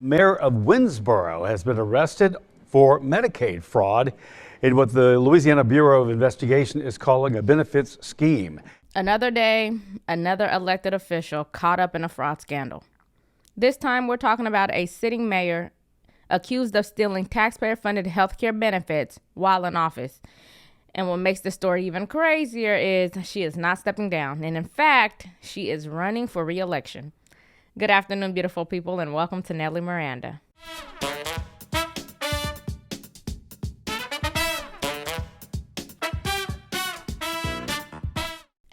Mayor of Winsboro has been arrested for Medicaid fraud in what the Louisiana Bureau of Investigation is calling a benefits scheme. Another day, another elected official caught up in a fraud scandal. This time, we're talking about a sitting mayor accused of stealing taxpayer-funded healthcare benefits while in office. And what makes the story even crazier is she is not stepping down. And in fact, she is running for re-election. Good afternoon, beautiful people, and welcome to Nellie Miranda.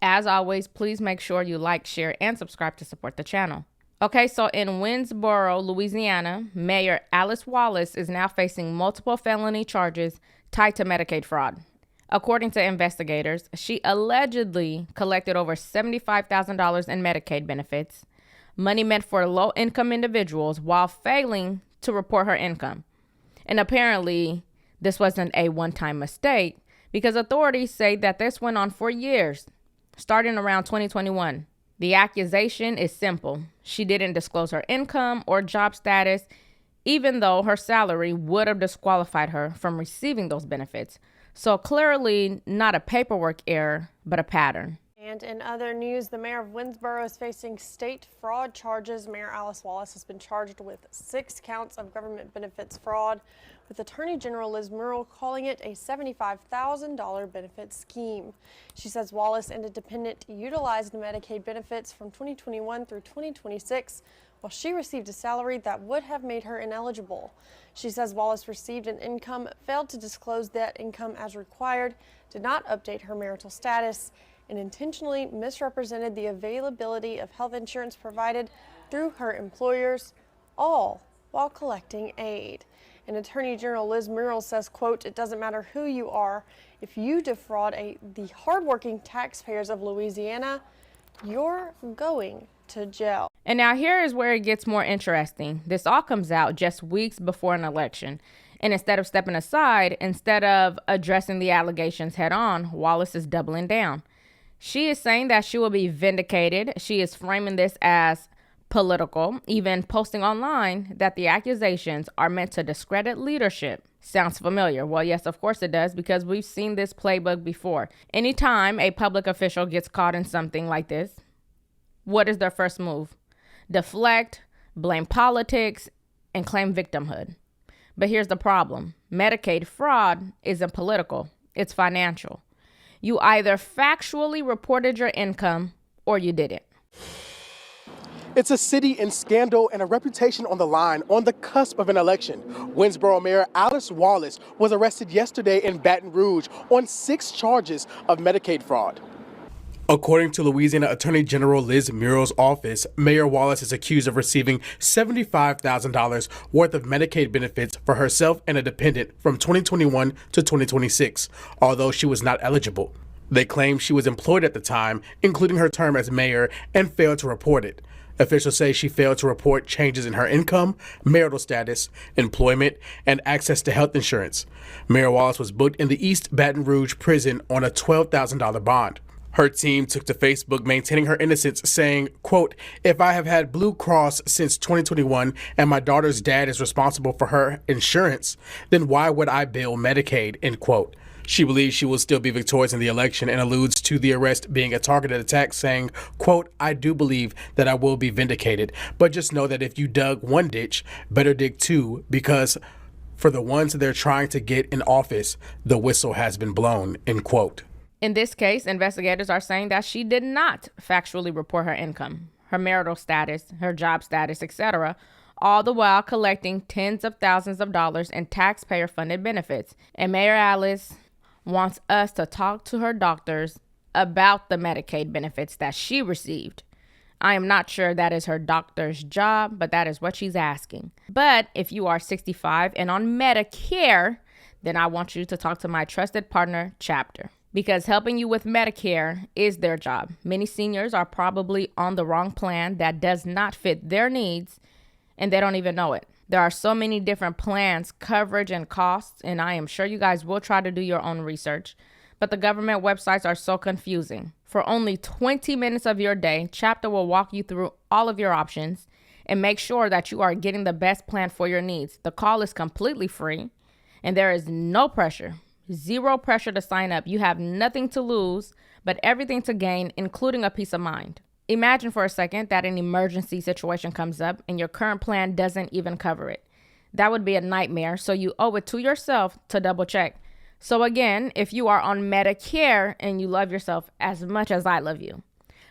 As always, please make sure you like, share, and subscribe to support the channel. Okay, so in Winsboro, Louisiana, Mayor Alice Wallace is now facing multiple felony charges tied to Medicaid fraud. According to investigators, she allegedly collected over $75,000 in Medicaid benefits, money meant for low-income individuals, while failing to report her income. And apparently, this wasn't a one-time mistake, because authorities say that this went on for years, starting around 2021. The accusation is simple. She didn't disclose her income or job status, even though her salary would have disqualified her from receiving those benefits. So clearly not a paperwork error, but a pattern. And in other news, the mayor of Winsboro is facing state fraud charges. Mayor Alice Wallace has been charged with 6 counts of government benefits fraud, with Attorney General Liz Murrill calling it a $75,000 benefit scheme. She says Wallace and a dependent utilized Medicaid benefits from 2021 through 2026, while she received a salary that would have made her ineligible. She says Wallace received an income, failed to disclose that income as required, did not update her marital status, and intentionally misrepresented the availability of health insurance provided through her employers, all while collecting aid. And Attorney General Liz Murrill says, quote, "It doesn't matter who you are. If you defraud the hardworking taxpayers of Louisiana, you're going to jail." And now here is where it gets more interesting. This all comes out just weeks before an election. And instead of stepping aside, instead of addressing the allegations head on, Wallace is doubling down. She is saying that she will be vindicated. She is framing this as political, even posting online that the accusations are meant to discredit leadership. Sounds familiar? Well, yes, of course it does, because we've seen this playbook before. Anytime a public official gets caught in something like this, what is their first move? Deflect, blame politics, and claim victimhood. But here's the problem. Medicaid fraud isn't political. It's financial. You either factually reported your income or you didn't. It's a city in scandal and a reputation on the line on the cusp of an election. Winsboro Mayor Alice Wallace was arrested yesterday in Baton Rouge on 6 charges of Medicaid fraud. According to Louisiana Attorney General Liz Murrill's office, Mayor Wallace is accused of receiving $75,000 worth of Medicaid benefits for herself and a dependent from 2021 to 2026, although she was not eligible. They claim she was employed at the time, including her term as mayor, and failed to report it. Officials say she failed to report changes in her income, marital status, employment, and access to health insurance. Mayor Wallace was booked in the East Baton Rouge prison on a $12,000 bond. Her team took to Facebook maintaining her innocence, saying, quote, "If I have had Blue Cross since 2021 and my daughter's dad is responsible for her insurance, then why would I bill Medicaid?" End quote. She believes she will still be victorious in the election and alludes to the arrest being a targeted attack, saying, quote, "I do believe that I will be vindicated, but just know that if you dug one ditch, better dig 2, because for the ones they're trying to get in office, the whistle has been blown," end quote. In this case, investigators are saying that she did not factually report her income, her marital status, her job status, etc., all the while collecting tens of thousands of dollars in taxpayer-funded benefits. And Mayor Alice wants us to talk to her doctors about the Medicaid benefits that she received. I am not sure that is her doctor's job, but that is what she's asking. But if you are 65 and on Medicare, then I want you to talk to my trusted partner, CASHAPP, because helping you with Medicare is their job. Many seniors are probably on the wrong plan that does not fit their needs, and they don't even know it. There are so many different plans, coverage, and costs, and I am sure you guys will try to do your own research. But the government websites are so confusing. For only 20 minutes of your day, CASHAPP will walk you through all of your options and make sure that you are getting the best plan for your needs. The call is completely free, and there is no pressure, zero pressure to sign up. You have nothing to lose, but everything to gain, including a peace of mind. Imagine for a second that an emergency situation comes up and your current plan doesn't even cover it. That would be a nightmare, so you owe it to yourself to double check. So again, if you are on Medicare and you love yourself as much as I love you,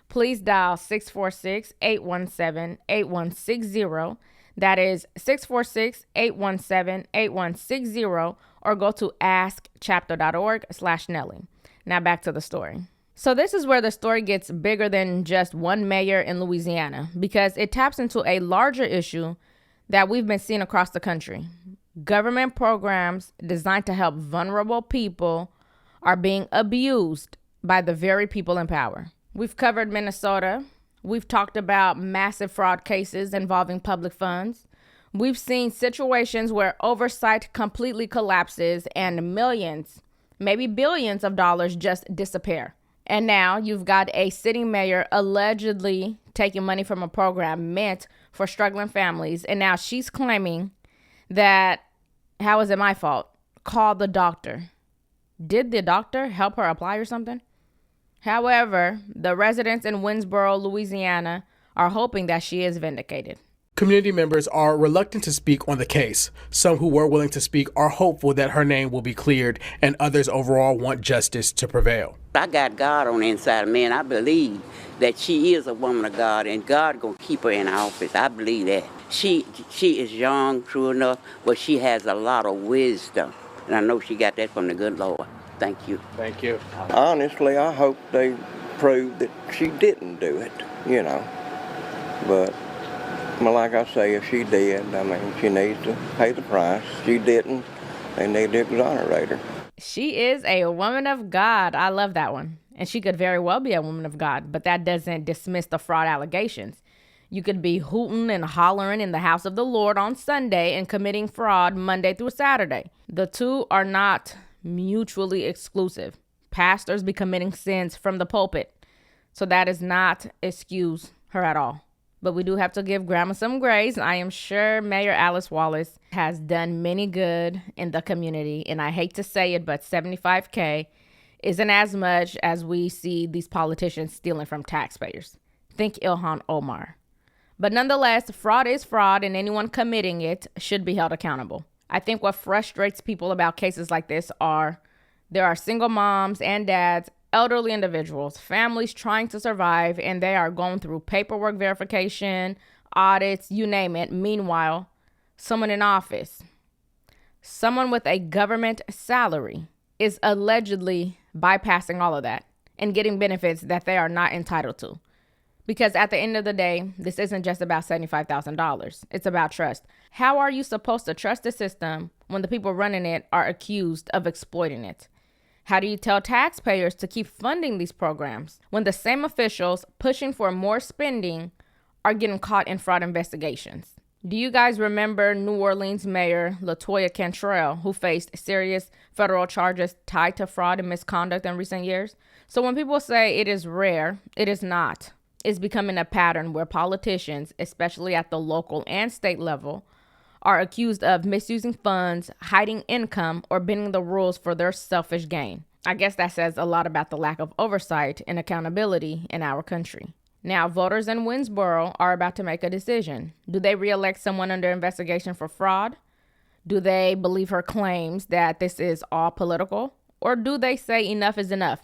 please dial 646-817-8160. That is 646-817-8160, or go to askchapter.org/Nellie. Now back to the story. So this is where the story gets bigger than just one mayor in Louisiana, because it taps into a larger issue that we've been seeing across the country. Government programs designed to help vulnerable people are being abused by the very people in power. We've covered Minnesota. We've talked about massive fraud cases involving public funds. We've seen situations where oversight completely collapses and millions, maybe billions of dollars just disappear. And now you've got a sitting mayor allegedly taking money from a program meant for struggling families. And now she's claiming that, how is it my fault? Call the doctor. Did the doctor help her apply or something? However, the residents in Winsboro, Louisiana, are hoping that she is vindicated. Community members are reluctant to speak on the case. Some who were willing to speak are hopeful that her name will be cleared, and others overall want justice to prevail. I got God on the inside of me, and I believe that she is a woman of God, and God gonna keep her in office. I believe that. She is young, true enough, but she has a lot of wisdom, and I know she got that from the good Lord. Thank you. Thank you. Honestly, I hope they prove that she didn't do it, But, well, like I say, if she did, she needs to pay the price. She didn't. They need to exonerate her. She is a woman of God. I love that one. And she could very well be a woman of God, but that doesn't dismiss the fraud allegations. You could be hooting and hollering in the house of the Lord on Sunday and committing fraud Monday through Saturday. The two are not mutually exclusive. Pastors be committing sins from the pulpit, so that does not excuse her at all. But we do have to give Grandma some grace. I am sure Mayor Alice Wallace has done many good in the community, and I hate to say it, but $75K isn't as much as we see these politicians stealing from taxpayers. Think Ilhan Omar. But nonetheless, fraud is fraud, and anyone committing it should be held accountable. I think what frustrates people about cases like this are there are single moms and dads, elderly individuals, families trying to survive, and they are going through paperwork verification, audits, you name it. Meanwhile, someone in office, someone with a government salary, is allegedly bypassing all of that and getting benefits that they are not entitled to. Because at the end of the day, this isn't just about $75,000. It's about trust. How are you supposed to trust the system when the people running it are accused of exploiting it? How do you tell taxpayers to keep funding these programs when the same officials pushing for more spending are getting caught in fraud investigations? Do you guys remember New Orleans Mayor LaToya Cantrell, who faced serious federal charges tied to fraud and misconduct in recent years? So when people say it is rare, it is not. It's becoming a pattern where politicians, especially at the local and state level, are accused of misusing funds, hiding income, or bending the rules for their selfish gain. I guess that says a lot about the lack of oversight and accountability in our country. Now, voters in Winsboro are about to make a decision. Do they reelect someone under investigation for fraud? Do they believe her claims that this is all political? Or do they say enough is enough?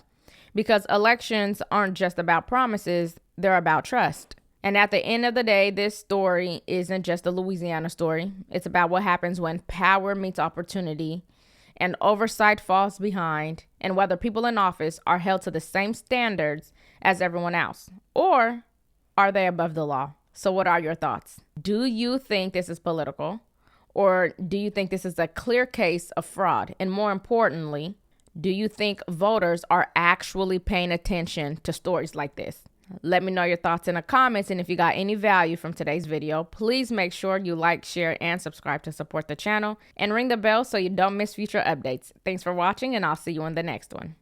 Because elections aren't just about promises, they're about trust. And at the end of the day, this story isn't just a Louisiana story. It's about what happens when power meets opportunity and oversight falls behind, and whether people in office are held to the same standards as everyone else, or are they above the law? So what are your thoughts? Do you think this is political, or do you think this is a clear case of fraud? And more importantly, do you think voters are actually paying attention to stories like this? Let me know your thoughts in the comments, and if you got any value from today's video, please make sure you like, share, and subscribe to support the channel, and ring the bell so you don't miss future updates. Thanks for watching, and I'll see you in the next one.